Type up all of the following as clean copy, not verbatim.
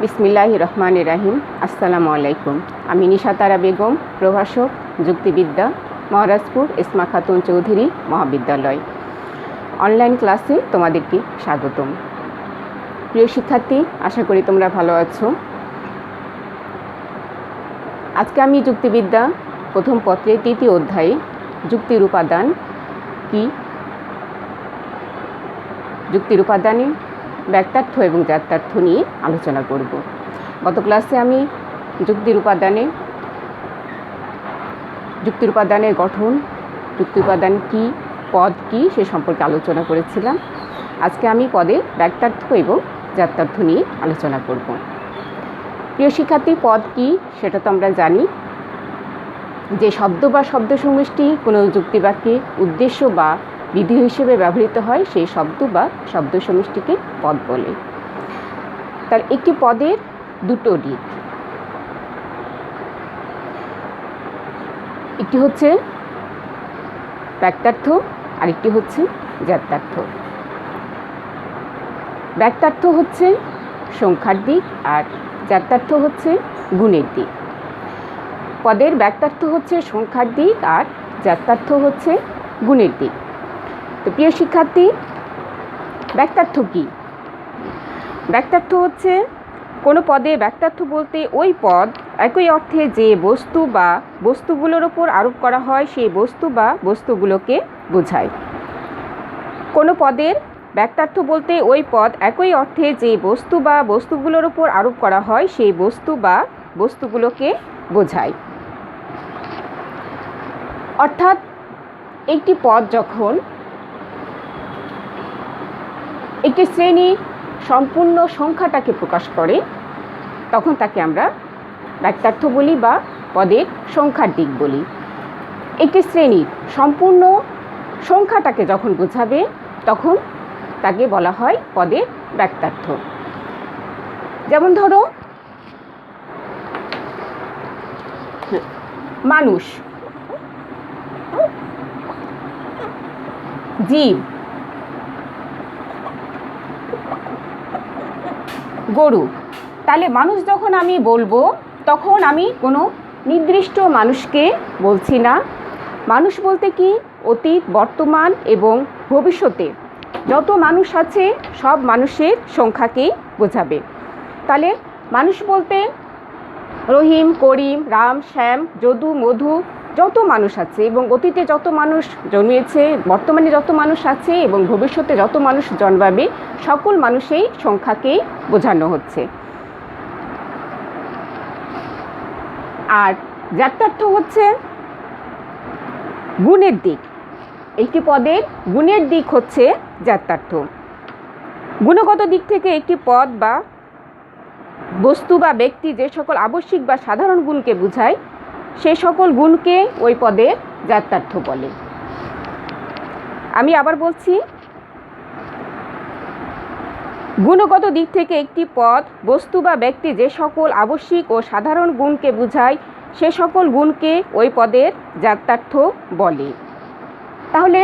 বিসমিল্লাহির রহমানির রহিম। আসসালামু আলাইকুম। আমি নিশাতারা বেগম, প্রভাষক, যুক্তিবিদ্যা, মহারাজপুর ইসমা খাতুন চৌধুরী মহাবিদ্যালয়। অনলাইন ক্লাসে তোমাদেরকে স্বাগতম। প্রিয় শিক্ষার্থী, আশা করি তোমরা ভালো আছো। আজকে আমি যুক্তিবিদ্যা প্রথম পত্রের 3য় অধ্যায়ে যুক্তির উপাদান কি, যুক্তির উপাদানে ব্যক্তার্থ এবং জাত্যার্থ নিয়ে আলোচনা করব। গত ক্লাসে আমি যুক্তির উপাদানের গঠন, যুক্তি উপাদান কি, পদ কি সে সম্পর্কে আলোচনা করেছিলাম। আজকে আমি পদের ব্যক্তার্থ এবং জাত্যার্থ নিয়ে আলোচনা করব। প্রিয় শিক্ষার্থী, পদ কি সেটা তো আমরা জানি যে শব্দ বা শব্দ সমষ্টি কোনো যুক্তিবাক্যে উদ্দেশ্য বা বিধি হিসেবে ব্যবহৃত হয়, সেই শব্দ বা শব্দ সমষ্টিকে পদ বলে। তার একটি পদের দুটো দিক, একটি হচ্ছে ব্যক্তার্থ, আরেকটি হচ্ছে জাত্যার্থ। ব্যক্তার্থ হচ্ছে সংখ্যার দিক আর জাত্যার্থ হচ্ছে গুণের দিক। পদের ব্যক্তার্থ হচ্ছে সংখ্যার দিক আর জাত্যার্থ হচ্ছে গুণের দিক। তো প্রিয় শিক্ষার্থী, ব্যক্তার্থ কি? ব্যক্তার্থ হচ্ছে কোনো পদে ব্যক্তার্থ বলতে ওই পদ একই অর্থে যে বস্তু বা বস্তুগুলোর ওপর আরোপ করা হয় সেই বস্তু বা বস্তুগুলোকে বোঝায়। কোনো পদের ব্যক্তার্থ বলতে ওই পদ একই অর্থে যে বস্তু বা বস্তুগুলোর ওপর আরোপ করা হয় সেই বস্তু বা বস্তুগুলোকে বোঝায়। অর্থাৎ একটি পদ যখন একটি শ্রেণী সম্পূর্ণ সংখ্যাটাকে প্রকাশ করে তখন তাকে আমরা ব্যক্তার্থ বলি বা পদের সংখ্যার দিক বলি। একটি শ্রেণীর সম্পূর্ণ সংখ্যাটাকে যখন বোঝাবে তখন তাকে বলা হয় পদের ব্যক্তার্থ। যেমন ধরো, মানুষ, জীব, গরু। তাহলে মানুষ যখন আমি বলবো তখন আমি কোনো নির্দিষ্ট মানুষকে বলছি না। মানুষ বলতে কি, অতীত, বর্তমান এবং ভবিষ্যতে যত মানুষ আছে সব মানুষের সংখ্যাকেই বোঝাবে। তাহলে মানুষ বলতে রহিম, করিম, রাম, শ্যাম, যদু, মধু যত মানুষ আছে এবং অতীতে যত মানুষ জন্মেছে, বর্তমানে যত মানুষ আছে এবং ভবিষ্যতে যত মানুষ জন্মাবে সকল মানুষেই সংখ্যাকেই বোঝানো হচ্ছে। আর জাত্যার্থ হচ্ছে গুণের দিক। একটি পদের গুণের দিক হচ্ছে জাত্যার্থ। গুণগত দিক থেকে একটি পদ বা বস্তু বা ব্যক্তি যে সকল আবশ্যিক বা সাধারণ গুণকে বোঝায় সে সকল গুণকে ওই পদের জাত্যার্থ বলে। আমি আবার বলছি, গুণগত দিক থেকে একটি পদ, বস্তু বা ব্যক্তি যে সকল আবশ্যিক ও সাধারণ গুণকে বোঝায় সে সকল গুণকে ওই পদের জাত্যার্থ বলে। তাহলে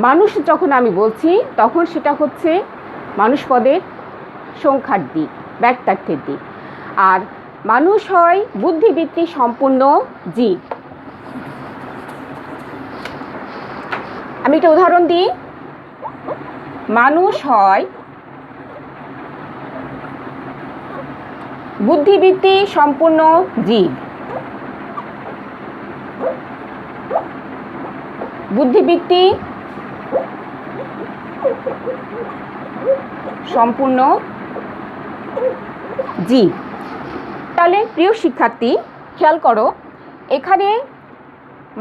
মানুষ যখন আমি বলছি তখন সেটা হচ্ছে মানুষ পদের সংখ্যার দিক, ব্যক্তার্থের দিক। আর মানুষ হয় বুদ্ধিবৃত্তি সম্পূর্ণ জীব। আমি একটা উদাহরণ দিই। মানুষ হয় বুদ্ধিবৃত্তি সম্পূর্ণ জীব। বুদ্ধিবৃত্তি সম্পূর্ণ জীব। তাহলে প্রিয় শিক্ষার্থী, খেয়াল করো, এখানে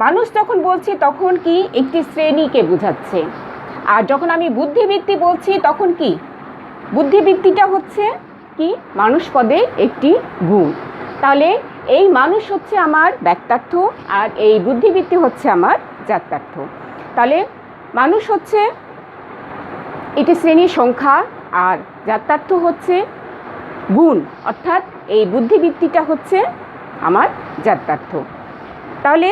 মানুষ যখন বলছি তখন কি একটি শ্রেণীকে বোঝাচ্ছে, আর যখন আমি বুদ্ধিবৃত্তি বলছি তখন কি বুদ্ধিবৃত্তিটা হচ্ছে কি মানুষ পদের একটি গুণ। তাহলে এই মানুষ হচ্ছে আমার ব্যক্তার্থ আর এই বুদ্ধিবৃত্তি হচ্ছে আমার জাত্যার্থ। তাহলে মানুষ হচ্ছে এটি শ্রেণীর সংখ্যা আর জাত্যার্থ হচ্ছে গুণ, অর্থাৎ এই বুদ্ধিবৃত্তিটা হচ্ছে আমার জাত্যার্থ। তাহলে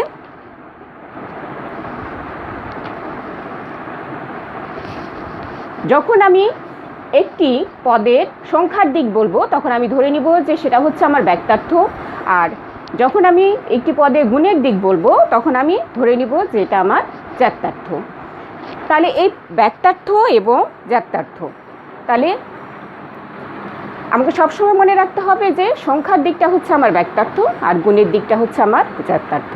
যখন আমি একটি পদের সংখ্যার দিক বলবো তখন আমি ধরে নিব যে সেটা হচ্ছে আমার ব্যক্তার্থ, আর যখন আমি একটি পদের গুণের দিক বলবো তখন আমি ধরে নিব যে এটা আমার জাত্যার্থ। তাহলে এই ব্যক্তার্থ এবং জাত্যার্থ, তাহলে আমাকে সবসময় মনে রাখতে হবে যে সংখ্যার দিকটা হচ্ছে আমার ব্যক্তার্থ আর গুণের দিকটা হচ্ছে আমার জাত্যার্থ।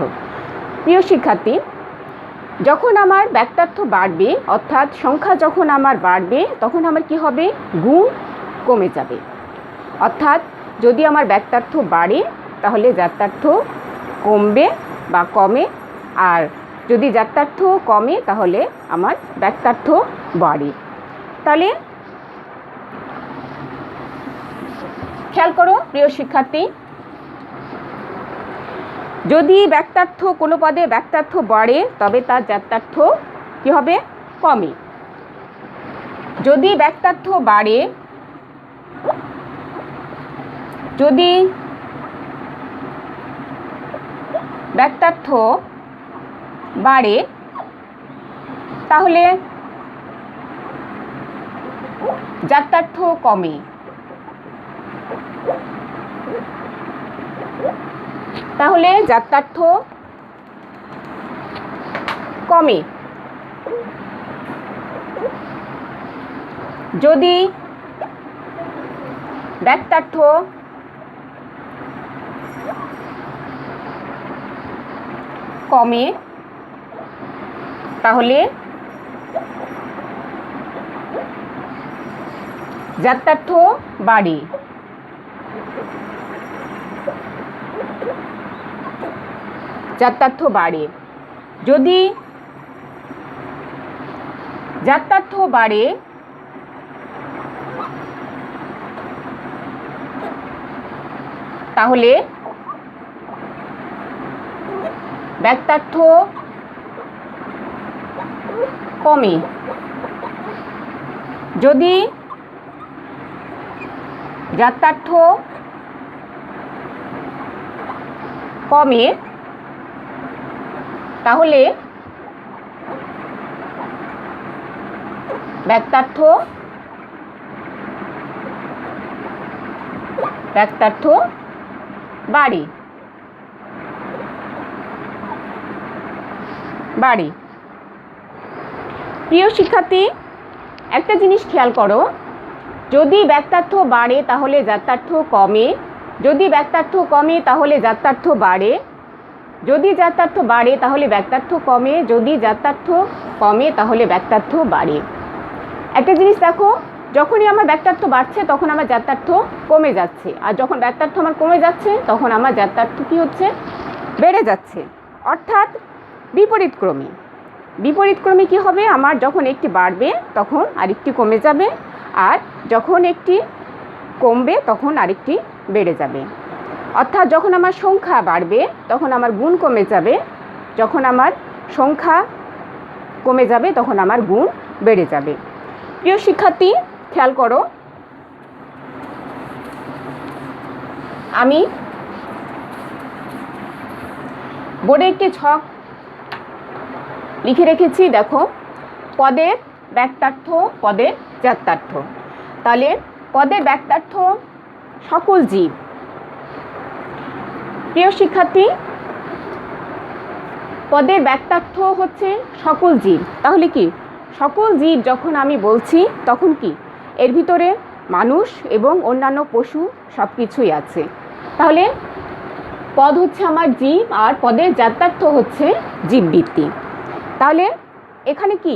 প্রিয় শিক্ষার্থী, যখন আমার ব্যক্তার্থ বাড়বে অর্থাৎ সংখ্যা যখন আমার বাড়বে তখন আমার কি হবে, গুণ কমে যাবে। অর্থাৎ যদি আমার ব্যক্তার্থ বাড়ে তাহলে জাত্যার্থ কমবে বা কমে, আর যদি জাত্যার্থ কমে তাহলে আমার ব্যক্তার্থ বাড়ে। তাহলে খেয়াল করো প্রিয় শিক্ষার্থী, যদি ব্যক্তার্থ কোনো পদে ব্যক্তার্থ বাড়ে তবে তার জাত্যার্থ কি হবে, কমে। যদি ব্যক্তার্থ বাড়ে, যদি ব্যক্তার্থ বাড়ে তাহলে জাত্যার্থ কমে। তাহলে জাত্যার্থ কমে। যদি ব্যক্তার্থ কমে তাহলে জাত্যার্থ বাড়ে। জাত্যার্থ বাড়ে। যদি জাত্যার্থ বাড়ে তাহলে ব্যক্তার্থ কমে। যদি জাত্যার্থ কমে তাহলে ব্যক্তার্থ বাড়ে। প্রিয় শিক্ষার্থী, একটা জিনিস খেয়াল করো, যদি ব্যক্তার্থ বাড়ে তাহলে জাত্যার্থ কমে, যদি ব্যক্তার্থ কমে তাহলে জাত্যার্থ বাড়ে, যদি জাত্যার্থ বাড়ে তাহলে ব্যক্তার্থ কমে, যদি জাত্যার্থ কমে তাহলে ব্যক্তার্থ বাড়ে। একটা জিনিস দেখো, যখনই আমার ব্যক্তার্থ বাড়ছে তখন আমার জাত্যার্থ কমে যাচ্ছে, আর যখন ব্যক্তার্থ আমার কমে যাচ্ছে তখন আমার জাত্যার্থ কী হচ্ছে, বেড়ে যাচ্ছে। অর্থাৎ বিপরীত ক্রমে। বিপরীত ক্রমে কী হবে, আমার যখন একটি বাড়বে তখন আরেকটি কমে যাবে, আর যখন একটি কমবে তখন আরেকটি বেড়ে যাবে। অর্থাৎ যখন আমার সংখ্যা বাড়বে তখন আমার গুণ কমে যাবে, যখন আমার সংখ্যা কমে যাবে তখন আমার গুণ বেড়ে যাবে। প্রিয় শিক্ষার্থী, খেয়াল করো, আমি বোর্ডে একটি ছক লিখে রেখেছি, দেখো, পদের ব্যক্তার্থ, পদের জাত্যার্থ। তাহলে পদের ব্যক্তার্থ সকল জীব। প্রিয় শিক্ষার্থী, পদের ব্যক্তার্থ হচ্ছে সকল জীব। তাহলে কি সকল জীব যখন আমি বলছি তখন কি এর ভিতরে মানুষ এবং অন্যান্য পশু সব কিছুই আছে। তাহলে পদ হচ্ছে আমার জীব আর পদের জাত্যার্থ হচ্ছে জীববৃত্তি। তাহলে এখানে কি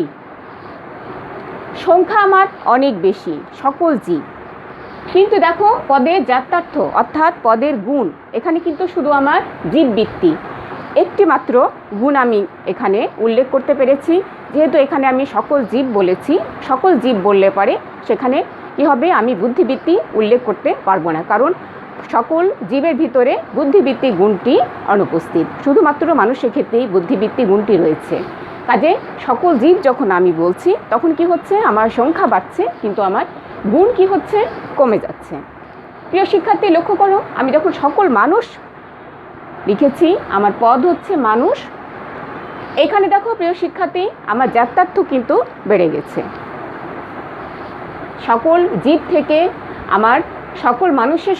সংখ্যা আমার অনেক বেশি, সকল জীব, কিন্তু দেখো পদের জাত্যার্থ অর্থাৎ পদের গুণ, এখানে কিন্তু শুধু আমার জীববৃত্তি একটি মাত্র গুণ আমি এখানে উল্লেখ করতে পেরেছি। যেহেতু এখানে আমি সকল জীব বলেছি, সকল জীব বললে পারে সেখানে কী হবে, আমি বুদ্ধিবৃত্তি উল্লেখ করতে পারবো না, কারণ সকল জীবের ভিতরে বুদ্ধিবৃত্তি গুণটি অনুপস্থিত। শুধুমাত্র মানুষের ক্ষেত্রেই বুদ্ধিবৃত্তি গুণটি রয়েছে। কাজে সকল জীব যখন আমি বলছি তখন কি হচ্ছে, আমার সংখ্যা বাড়ছে কিন্তু আমার গুণ কি হচ্ছে, কমে যাচ্ছে। প্রিয় শিক্ষার্থী, লক্ষ্য করো, আমি যখন সকল মানুষ লিখেছি আমার পদ হচ্ছে মানুষ, এখানে দেখো প্রিয় শিক্ষার্থী আমার জাত্যার্থ কিন্তু বেড়ে গেছে। সকল জীব থেকে আমার সকল মানুষের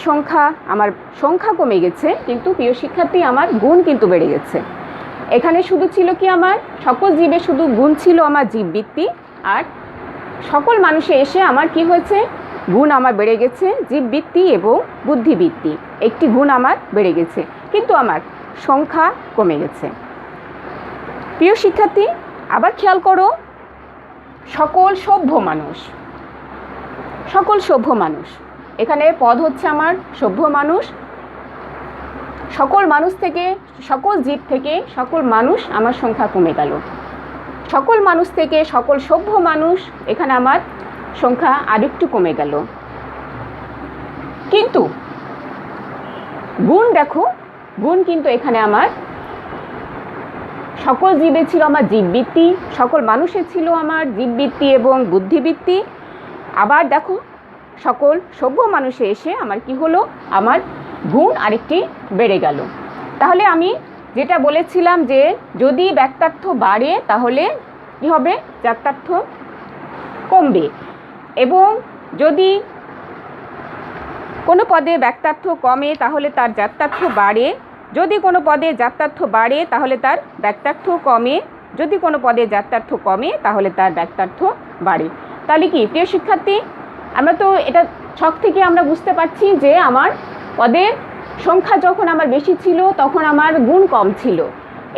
সংখ্যা কমে গেছে, কিন্তু প্রিয় শিক্ষার্থী আমার গুণ কিন্তু বেড়ে গেছে। এখানে শুধু ছিল কি আমার সকল জীবে শুধু গুণ ছিল আমার জীববৃত্তি, আর সকল মানুষে এসে আমার কি হয়েছে, গুণ আমার বেড়ে গেছে, জীববৃত্তি এবং বুদ্ধিবৃত্তি একটি গুণ আমার বেড়ে গেছে, কিন্তু আমার সংখ্যা কমে গেছে। প্রিয় শিক্ষার্থী আবার খেয়াল করো, সকল সভ্য মানুষ, এখানে পদ হচ্ছে আমার সভ্য মানুষ। সকল মানুষ থেকে, সকল জীব থেকে সকল মানুষ আমার সংখ্যা কমে গেল। সকল মানুষ থেকে সকল সভ্য মানুষ, এখানে আমার সংখ্যা আরেকটু কমে গেল। কিন্তু গুণ দেখো, গুণ কিন্তু এখানে আমার সকল জীবে ছিল আমার জীববৃত্তি, সকল মানুষের ছিল আমার জীববৃত্তি এবং বুদ্ধিবৃত্তি। আবার দেখো সকল সভ্য মানুষে এসে আমার কি হলো, আমার গুণ আরেকটি বেড়ে গেল। তাহলে আমি যেটা বলেছিলাম যে যদি ব্যক্তার্থ বাড়ে তাহলে কি হবে, জাত্যার্থ কমবে, এবং যদি কোনো পদে ব্যক্তার্থ কমে তাহলে তার জাত্যার্থ বাড়ে, যদি কোনো পদে জাত্যার্থ বাড়ে তাহলে তার ব্যক্তার্থ কমে, যদি কোনো পদে জাত্যার্থ কমে তাহলে তার ব্যক্তার্থ বাড়ে। তাহলে কি প্রিয় শিক্ষার্থী, আমরা তো এটা ছক থেকে আমরা বুঝতে পারছি যে আমার পদের সংখ্যা যখন আমার বেশি ছিল তখন আমার গুণ কম ছিল,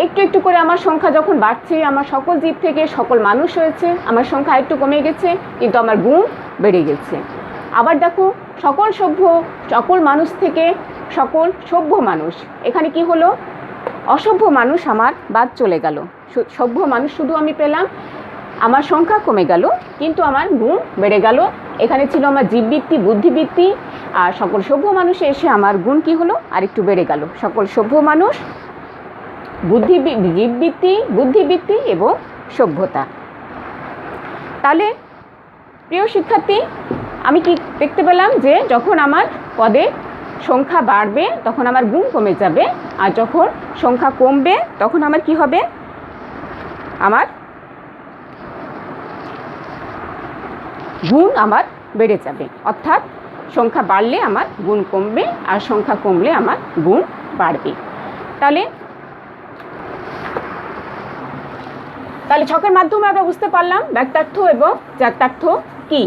একটু একটু করে আমার সংখ্যা যখন বাড়ছে, আমার সকল জীব থেকে সকল মানুষ হয়েছে, আমার সংখ্যা একটু কমে গেছে কিন্তু আমার গুণ বেড়ে গেছে। আবার দেখো সকল মানুষ থেকে সকল সভ্য মানুষ, এখানে কি হলো, অসভ্য মানুষ আমার বাদ চলে গেল, সভ্য মানুষ শুধু আমি পেলাম, আমার সংখ্যা কমে গেল কিন্তু আমার গুণ বেড়ে গেল। এখানে ছিল আমার জীববৃত্তি বুদ্ধিবৃত্তি, আর সকল সভ্য মানুষে এসে আমার গুণ কি হলো, আরেকটু বেড়ে গেল। সকল সভ্য মানুষ, জীববৃত্তি বুদ্ধিবৃত্তি এবং সভ্যতা। তাহলে প্রিয় শিক্ষার্থী আমি কি দেখতে পেলাম যে যখন আমার পদে সংখ্যা বাড়বে তখন আমার গুণ কমে যাবে, আর যখন সংখ্যা কমবে তখন আমার কি হবে, আমার গুণ আমার বেড়ে যাবে। অর্থাৎ সংখ্যা বাড়লে আমার গুণ কমবে আর সংখ্যা কমলে আমার গুণ বাড়বে। তাহলে ছকের মাধ্যমে আমরা বুঝতে পারলাম ব্যক্তার্থ এবং জাত্যার্থ কি।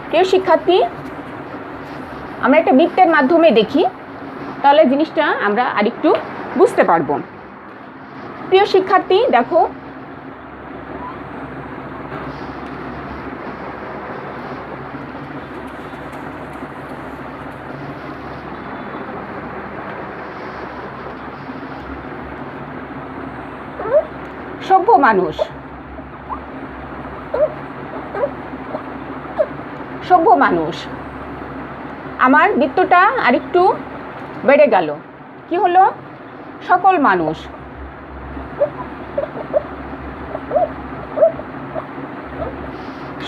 প্রিয় শিক্ষার্থী আমরা একটা বৃত্তের মাধ্যমে দেখি, তাহলে জিনিসটা আমরা আরেকটু বুঝতে পারবো। প্রিয় শিক্ষার্থী দেখো, সভ্য মানুষ আমার বৃত্তটা আরেকটু বেড়ে গেল, কি হলো, সকল মানুষ।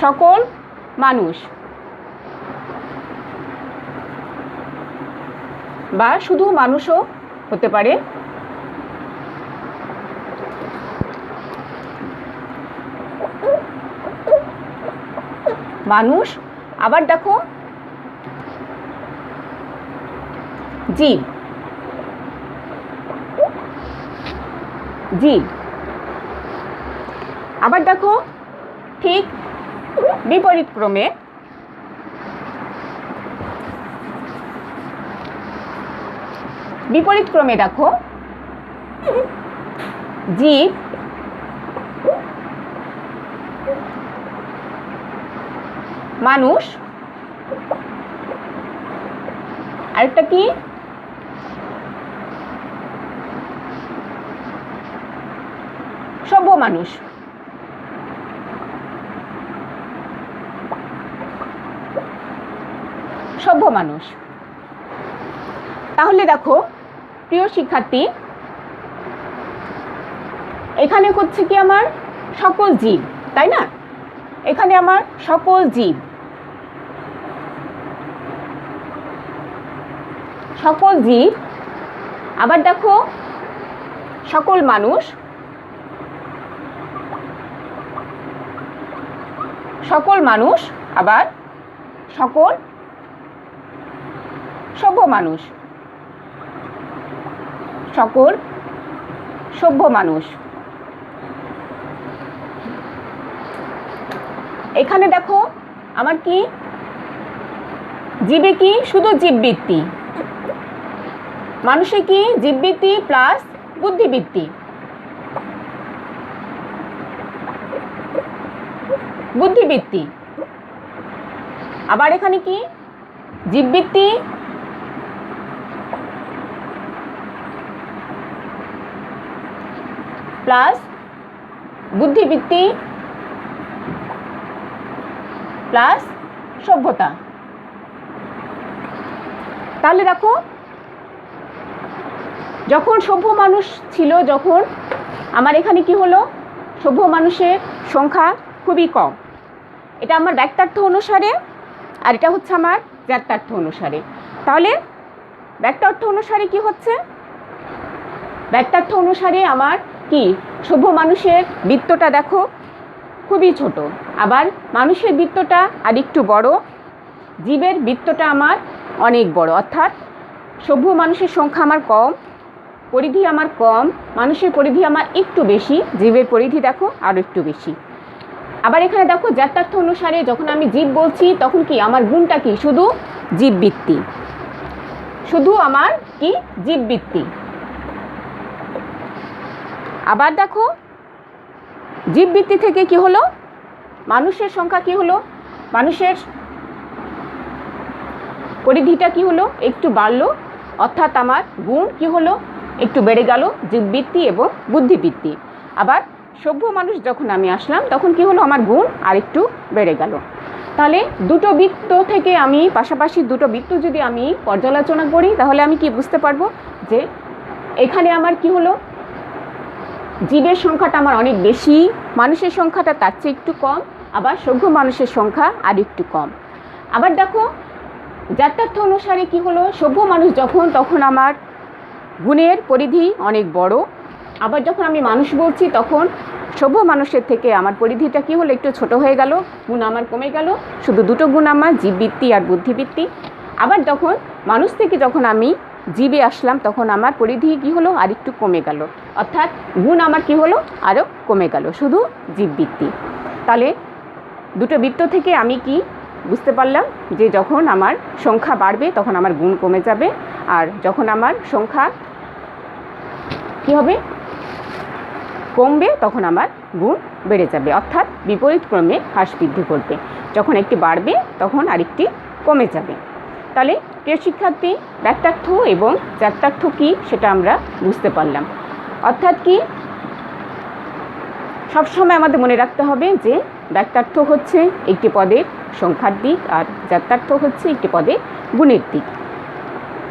সকল মানুষ বা শুধু মানুষও হতে পারে। মানুষ, আবার দেখো জীব, আবার দেখো ঠিক বিপরীত ক্রমে দেখো জীব, মানুষ, আরেকটা কি সভ্য মানুষ। তাহলে দেখো প্রিয় শিক্ষার্থী এখানে হচ্ছে কি আমার সকল জীব, তাই না, এখানে আমার সকল জীব, আবার দেখো সকল মানুষ, সকল মানুষ, আবার সকল সভ্য মানুষ, সকল সভ্য মানুষ। এখানে দেখো আমার কি জীবে কি শুধু জীববৃত্তি, মানুষে কি জীববৃত্তি প্লাস বুদ্ধিবৃত্তি, বুদ্ধিবৃত্তি। আবার এখানে কি জীববৃত্তি প্লাস বুদ্ধিবৃত্তি প্লাস সভ্যতা। তাহলে দেখো যখন সভ্য মানুষ ছিল, যখন আমার এখানে কি হলো, সভ্য মানুষের সংখ্যা খুবই কম। এটা আমার বাক্যার্থ অনুসারে, আর এটা হচ্ছে আমার জাত্যার্থ অনুসারে। তাহলে বাক্যার্থ অনুসারে কি হচ্ছে, বাক্যার্থ অনুসারে আমার কি সভ্য মানুষের বৃত্তটা দেখো খুবই ছোট, আবার মানুষের বৃত্তটা আর একটু বড়, জীবের বৃত্তটা আমার অনেক বড়। অর্থাৎ সভ্য মানুষের সংখ্যা আমার কম, পরিধি আমার কম, মানুষের পরিধি আমার একটু বেশি, জীবের পরিধি দেখো আরও একটু বেশি। আবার এখানে দেখো জাত্যার্থ অনুসারে যখন আমি জীব বলছি তখন কি আমার গুণটা কি শুধু জীববৃত্তি, শুধু আমার কি জীববৃত্তি। আবার দেখো জীববৃত্তি থেকে কি হলো, মানুষের সংখ্যা কি হলো, মানুষের পরিধিটা কি হলো একটু বাড়লো, অর্থাৎ আমার গুণ কি হলো একটু বেড়ে গেল, জীববৃত্তি এবং বুদ্ধিবৃত্তি। আবার সভ্য মানুষ যখন আমি আসলাম তখন কি হলো আমার গুণ আর একটু বেড়ে গেল। তাহলে দুটো বৃত্ত থেকে আমি পাশাপাশি দুটো বৃত্ত যদি আমি পর্যালোচনা করি তাহলে আমি কি বুঝতে পারবো যে এখানে আমার কি হলো জীবের সংখ্যাটা আমার অনেক বেশি, মানুষের সংখ্যাটা তার চেয়ে একটু কম, আবার সভ্য মানুষের সংখ্যা আর একটু কম। আবার দেখো জাত্যার্থ অনুসারে কি হলো, সভ্য মানুষ যখন তখন আমার গুণের পরিধি অনেক বড়, আবার যখন আমি মানুষ বলছি তখন সভ্য মানুষের থেকে আমার পরিধিটা কি হলো একটু ছোট হয়ে গেল, গুণ আমার কমে গেল, শুধু দুটো গুণ আমার জীববৃত্তি আর বুদ্ধিবৃত্তি। আবার যখন মানুষ থেকে যখন আমি জীবে আসলাম তখন আমার পরিধি কি হলো আর একটু কমে গেল, অর্থাৎ গুণ আমার কি হলো আরও কমে গেল, শুধু জীববৃত্তি। তাহলে দুটো বৃত্ত থেকে আমি কি বুঝতে পারলাম যে যখন আমার সংখ্যা বাড়বে তখন আমার গুণ কমে যাবে, আর যখন আমার সংখ্যা কি হবে কমবে তখন আমার গুণ বেড়ে যাবে, অর্থাৎ বিপরীত ক্রমে হ্রাস বৃদ্ধি করবে, যখন একটি বাড়বে তখন আরেকটি কমে যাবে। তাহলে প্রিয় শিক্ষার্থী বাক্যার্থ এবং জাত্যার্থ কী সেটা আমরা বুঝতে পারলাম। অর্থাৎ কি সবসময় আমাদের মনে রাখতে হবে যে বাক্যার্থ হচ্ছে একটি পদের সংখ্যার দিক আর জাত্যার্থ হচ্ছে একটি পদের গুণের দিক।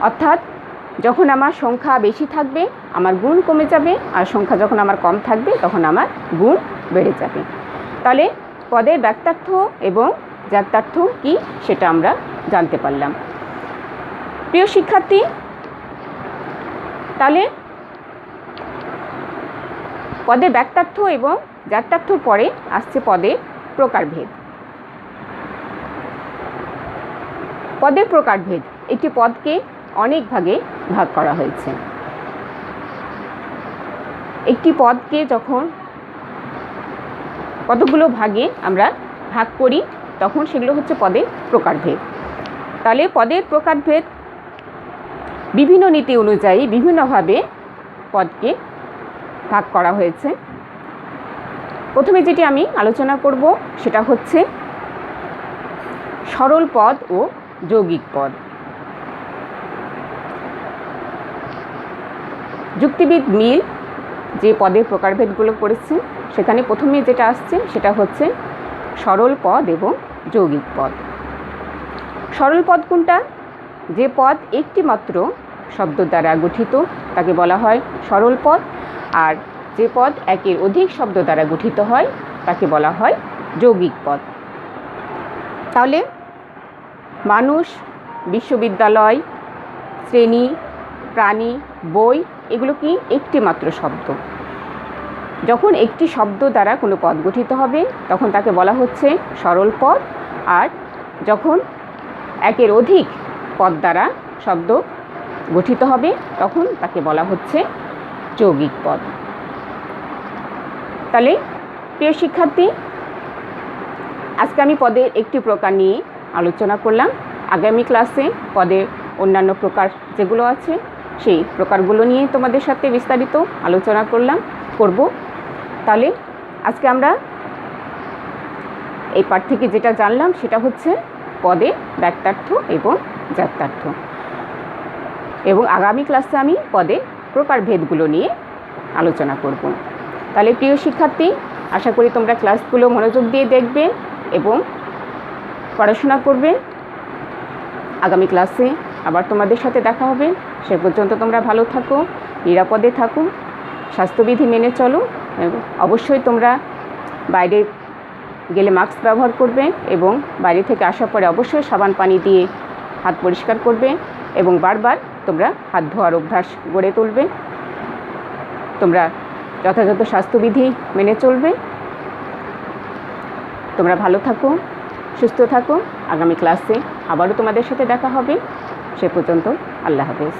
অর্থাৎ যখন আমার সংখ্যা বেশি থাকবে আমার গুণ কমে যাবে, আর সংখ্যা যখন আমার কম থাকবে তখন আমার গুণ বেড়ে যাবে। তাহলে পদের বাক্যার্থ এবং জাত্যার্থ কী সেটা আমরা জানতে পারলাম। প্রিয় শিক্ষার্থী তাহলে পদের বাক্যার্থ এবং জাত্যার্থ পরে আসছে পদের প্রকারভেদ। পদের প্রকারভেদ, একটি পদকে অনেক ভাগে ভাগ করা হয়েছে। একটি পদকে যখন কতগুলো ভাগে আমরা ভাগ করি তখন সেগুলো হচ্ছে পদের প্রকারভেদ। তাহলে পদের প্রকারভেদ বিভিন্ন নীতি অনুযায়ী বিভিন্নভাবে পদকে ভাগ করা হয়েছে। প্রথমে যেটি আমি আলোচনা করব সেটা হচ্ছে সরল পদ ও যৌগিক পদ। যুক্তিবিদ মিল যে পদের প্রকারভেদগুলো করেছে সেখানে প্রথমে যেটা আসছে সেটা হচ্ছে সরল পদ এবং যৌগিক পদ। সরল পদ কোনটা? যে পদ একটি মাত্র শব্দ দ্বারা গঠিত তাকে বলা হয় সরল পদ, আর যে পদ একের অধিক শব্দ দ্বারা গঠিত হয় তাকে বলা হয় যৌগিক পদ। তাহলে মানুষ, বিশ্ববিদ্যালয়, শ্রেণী, প্রাণী, বই এগুলো কি একটি মাত্র শব্দ। যখন একটি শব্দ দ্বারা কোনো পদ গঠিত হবে তখন তাকে বলা হচ্ছে সরল পদ, আর যখন একের অধিক পদ দ্বারা শব্দ গঠিত হবে তখন তাকে বলা হচ্ছে যৌগিক পদ। তাহলে প্রিয় শিক্ষার্থী, আজকে আমি পদের একটি প্রকার নিয়ে আলোচনা করলাম। আগামী ক্লাসে পদের অন্যান্য প্রকার যেগুলো আছে সেই প্রকারগুলো নিয়ে তোমাদের সাথে বিস্তারিত আলোচনা করব। তাহলে আজকে আমরা এই পাঠ থেকে যেটা জানলাম সেটা হচ্ছে পদের ব্যক্তার্থ এবং জাত্যার্থ, এবং আগামী ক্লাসে আমি পদের প্রকারভেদগুলো নিয়ে আলোচনা করব। তাহলে প্রিয় শিক্ষার্থী, আশা করি তোমরা ক্লাসগুলো মনোযোগ দিয়ে দেখবে এবং পড়াশোনা করবে। আগামী ক্লাসে আবার তোমাদের সাথে দেখা হবে। সে পর্যন্ত তোমরা ভালো থাকো, নিরাপদে থাকো, স্বাস্থ্যবিধি মেনে চলো, এবং অবশ্যই তোমরা বাইরে গেলে মাস্ক ব্যবহার করবে এবং বাইরে থেকে আসার পরে অবশ্যই সাবান পানি দিয়ে হাত পরিষ্কার করবে এবং বারবার তোমরা হাত ধোয়ার অভ্যাস গড়ে তুলবে। তোমরা যথাযথ স্বাস্থ্যবিধি মেনে চলবে। তোমরা ভালো থাকো, সুস্থ থাকো। আগামী ক্লাসে আবারও তোমাদের সাথে দেখা হবে। সে পর্যন্ত আল্লাহ হাফেজ।